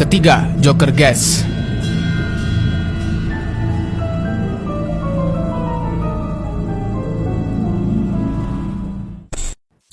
ketiga, Joker Gas.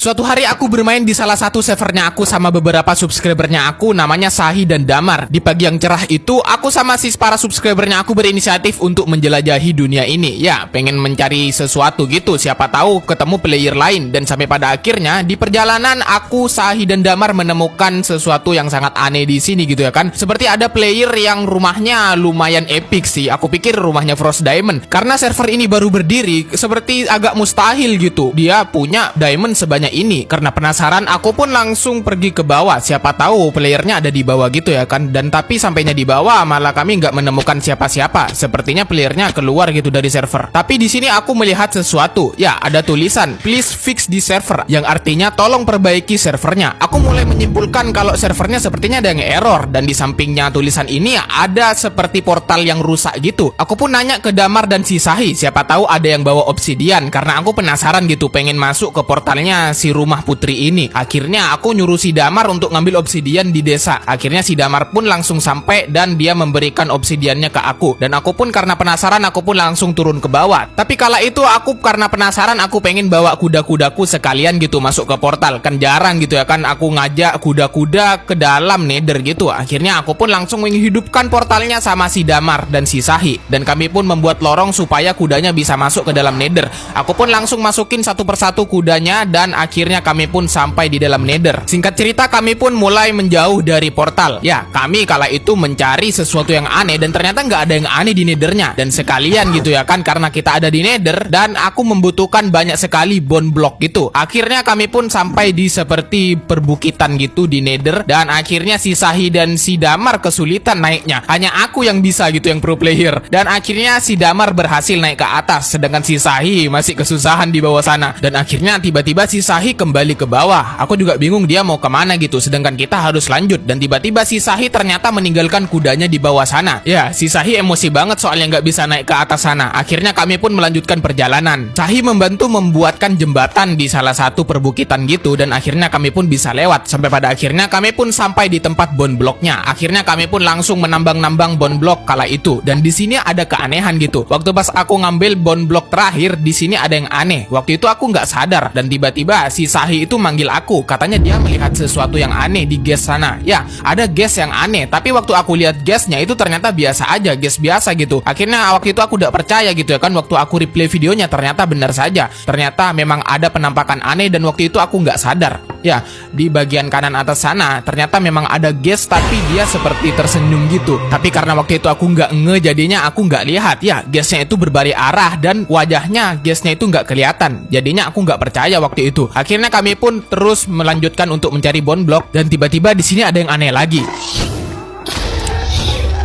Suatu hari aku bermain di salah satu servernya aku sama beberapa subscribernya aku, namanya Sahi dan Damar. Di pagi yang cerah itu, aku sama para subscribernya aku berinisiatif untuk menjelajahi dunia ini. Ya, pengen mencari sesuatu gitu, siapa tahu ketemu player lain. Dan sampai pada akhirnya, di perjalanan aku, Sahi dan Damar menemukan sesuatu yang sangat aneh di sini gitu ya kan. Seperti ada player yang rumahnya lumayan epic sih. Aku pikir rumahnya Frost Diamond. Karena server ini baru berdiri, seperti agak mustahil gitu. Dia punya diamond sebanyak ini. Karena penasaran, aku pun langsung pergi ke bawah. Siapa tahu playernya ada di bawah gitu ya kan. Dan tapi sampainya di bawah malah kami nggak menemukan siapa-siapa. Sepertinya playernya keluar gitu dari server. Tapi di sini aku melihat sesuatu. Ya, ada tulisan please fix di server, yang artinya tolong perbaiki servernya. Aku mulai menyimpulkan kalau servernya sepertinya ada yang error. Dan di sampingnya tulisan ini ada seperti portal yang rusak gitu. Aku pun nanya ke Damar dan si Sahi, siapa tahu ada yang bawa obsidian. Karena aku penasaran gitu, pengen masuk ke portalnya si rumah putri ini. Akhirnya aku nyuruh si Damar untuk ngambil obsidian di desa. Akhirnya si Damar pun langsung sampai dan dia memberikan obsidiannya ke aku. Dan aku pun karena penasaran, aku pun langsung turun ke bawah. Tapi kala itu aku karena penasaran, aku pengen bawa kuda-kudaku sekalian gitu masuk ke portal. Kan jarang gitu ya kan aku ngajak kuda-kuda ke dalam nether gitu. Akhirnya aku pun langsung menghidupkan portalnya sama si Damar dan si Sahi. Dan kami pun membuat lorong supaya kudanya bisa masuk ke dalam nether. Aku pun langsung masukin satu persatu kudanya dan akhirnya kami pun sampai di dalam nether. Singkat cerita, kami pun mulai menjauh dari portal. Ya, kami kala itu mencari sesuatu yang aneh dan ternyata nggak ada yang aneh di nethernya. Dan sekalian gitu ya kan, karena kita ada di nether dan aku membutuhkan banyak sekali bone block gitu. Akhirnya kami pun sampai di seperti perbukitan gitu di nether. Dan akhirnya si Sahi dan si Damar kesulitan naiknya. Hanya aku yang bisa gitu, yang pro player. Dan akhirnya si Damar berhasil naik ke atas, sedangkan si Sahi masih kesusahan di bawah sana. Dan akhirnya tiba-tiba si Sahi kembali ke bawah. Aku juga bingung dia mau kemana gitu, sedangkan kita harus lanjut. Dan tiba-tiba si Sahi ternyata meninggalkan kudanya di bawah sana. Ya, si Sahi emosi banget soalnya nggak bisa naik ke atas sana. Akhirnya kami pun melanjutkan perjalanan. Sahi membantu membuatkan jembatan di salah satu perbukitan gitu, dan akhirnya kami pun bisa lewat. Sampai pada akhirnya kami pun sampai di tempat bone blocknya. Akhirnya kami pun langsung menambang-nambang bone block kala itu. Dan di sini ada keanehan gitu. Waktu pas aku ngambil bone block terakhir, di sini ada yang aneh. Waktu itu aku nggak sadar dan tiba-tiba si Sahi itu manggil aku. Katanya dia melihat sesuatu yang aneh di gas sana. Ya, ada gas yang aneh. Tapi waktu aku lihat gasnya itu ternyata biasa aja, gas biasa gitu. Akhirnya waktu itu aku udah percaya gitu ya kan. Waktu aku replay videonya ternyata benar saja. Ternyata memang ada penampakan aneh dan waktu itu aku nggak sadar. Ya, di bagian kanan atas sana ternyata memang ada gas tapi dia seperti tersenyum gitu. Tapi karena waktu itu aku nggak jadinya aku nggak lihat. Ya, gasnya itu berbalik arah dan wajahnya gasnya itu nggak kelihatan. Jadinya aku nggak percaya waktu itu. Akhirnya kami pun terus melanjutkan untuk mencari bone block dan tiba-tiba di sini ada yang aneh lagi.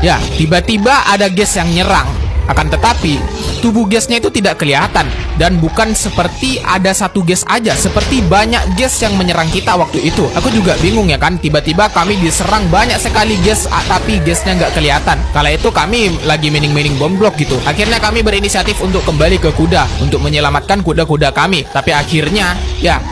Ya, tiba-tiba ada gas yang nyerang. Akan tetapi tubuh gasnya itu tidak kelihatan dan bukan seperti ada satu gas aja, seperti banyak gas yang menyerang kita waktu itu. Aku juga bingung ya kan, tiba-tiba kami diserang banyak sekali gas tapi gasnya nggak kelihatan. Kala itu kami lagi mining bone block gitu. Akhirnya kami berinisiatif untuk kembali ke kuda untuk menyelamatkan kuda-kuda kami. Tapi akhirnya ya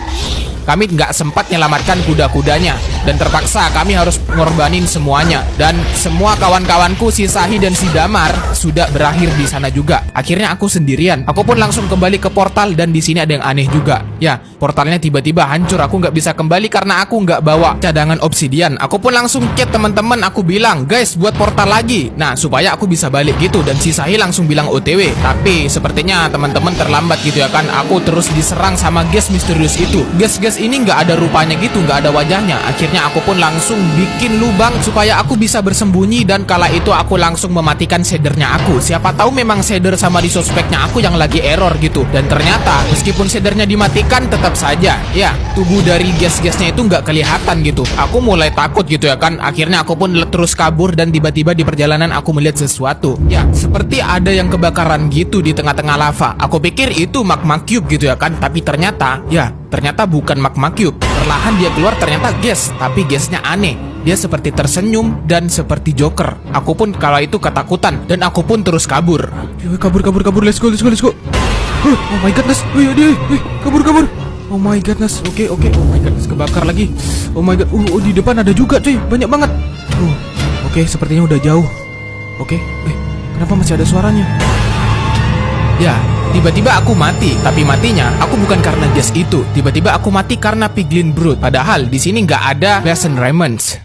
kami nggak sempat menyelamatkan kuda-kudanya dan terpaksa kami harus ngorbanin semuanya. Dan semua kawan-kawanku si Sahi dan si Damar sudah berakhir di sana juga. Akhirnya aku sendirian. Aku pun langsung kembali ke portal dan di sini ada yang aneh juga. Ya, portalnya tiba-tiba hancur. Aku nggak bisa kembali karena aku nggak bawa cadangan obsidian. Aku pun langsung chat teman-teman. Aku bilang, guys, buat portal lagi. Nah, supaya aku bisa balik gitu. Dan si Sahi langsung bilang OTW. Tapi sepertinya teman-teman terlambat gitu ya kan. Aku terus diserang sama gas misterius itu. Gas ini nggak ada rupanya gitu, nggak ada wajahnya. Akhirnya aku pun langsung bikin lubang supaya aku bisa bersembunyi dan kala itu aku langsung mematikan shadernya aku. Siapa tahu memang shader sama resource-packnya aku yang lagi error gitu. Dan ternyata meskipun shadernya dimatikan tetap saja ya tubuh dari gas-gasnya itu nggak kelihatan gitu. Aku mulai takut gitu ya kan. Akhirnya aku pun terus kabur dan tiba-tiba di perjalanan aku melihat sesuatu. Ya, seperti ada yang kebakaran gitu di tengah-tengah lava. Aku pikir itu magma cube gitu ya kan. Tapi ternyata bukan magma cube. Perlahan dia keluar ternyata gas, tapi gasnya aneh. Dia seperti tersenyum dan seperti Joker. Aku pun kala itu ketakutan dan aku pun terus kabur. Kabur, let's go. Oh my goodness. Kabur. Oh my goodness. Oke. Oh my goodness, kebakar lagi. Oh my god. Di depan ada juga cuy, banyak banget. Oke, sepertinya udah jauh. Oke, kenapa masih ada suaranya? Ya, tiba-tiba aku mati. Tapi matinya aku bukan karena gas itu. Tiba-tiba aku mati karena piglin brute. Padahal di sini nggak ada Lesson Remnants.